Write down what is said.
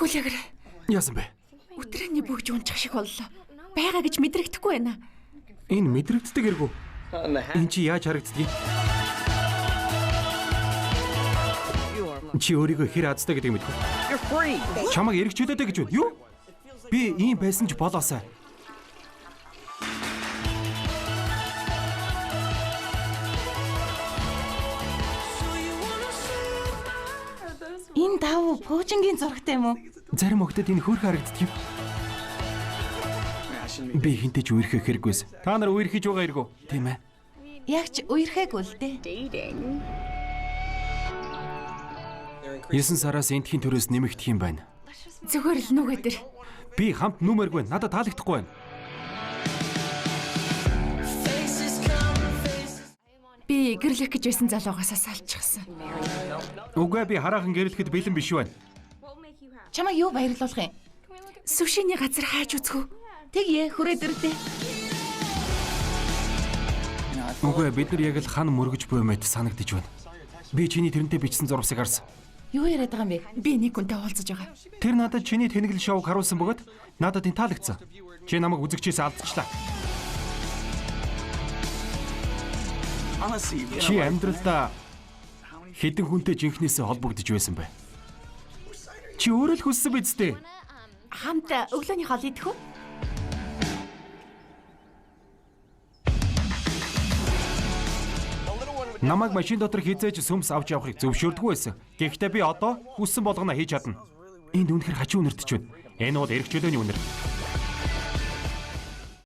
Хүлээгэр. Яасан бэ? Өдрөний бүгж унчих шиг боллоо. Байгаа гэж мэдрэгдэхгүй байна. Энэ мэдрэгддэг эргүү. Энэ чи яаж харагддгийг? Чи өөрийгөө хэр азтай гэдэг мэдгүй. Чамайг эргэж чөлөөдэй гэж байна. Юу? Би ийм байсан ч болоосай. Энэ давуу пуужингийн зурагтай юм уу? Зарим охтод энэ хөөрхөн харагддаг юм. Би хинтэж үерхэх хэрэггүйс. Та нар үерхэж байгаа эргүү. Тийм ээ. Яг ч үерхээгүй л дээ. 9 сараас энтхийн төрөөс нэмэгдэх юм байна. Зүгээр л нүгэ дээр. Би хамт нүмергүй. Надад таалагдахгүй байна. Би гэрлэх гэж байсан залуугаас салчихсан. Үгүй би хараахан гэрлэхэд бэлэн биш байна. Чамайг юу баярлуулах юм? Сүшиний газар хайж үзэх үү? Тэгье, хүрээд ирдэ. Үгүй бид нар яг л хан мөргөж буй мэт санагдаж байна. Би чиний тэрнтэй бичсэн зурвасыг харсан. Юу яриад байгаа юм бэ? Би нэг хүнтэй уулзаж байгаа. Тэр надад чиний тэнэглэл шоуг харуулсан бөгөөд надад энэ таалагдсан. Чи намайг үзэгчээс алдчихлаа. Чи амьдралдаа хэдэн хүнтэй жинхнээсээ холбогдож байсан бэ? Чи өөрөө л хүссэн биз дээ? Хамт өглөөний хоол идэх үү? Намайг машин дотор хизээж сүмс авч явахыг зөвшөөрдөггүй байсан. Гэхдээ би одоо хүссэн болгоно хийж чадна. Энд үнэхээр хажуу үнэртэж байна. Энэ бол эрх чөлөөний үнэр.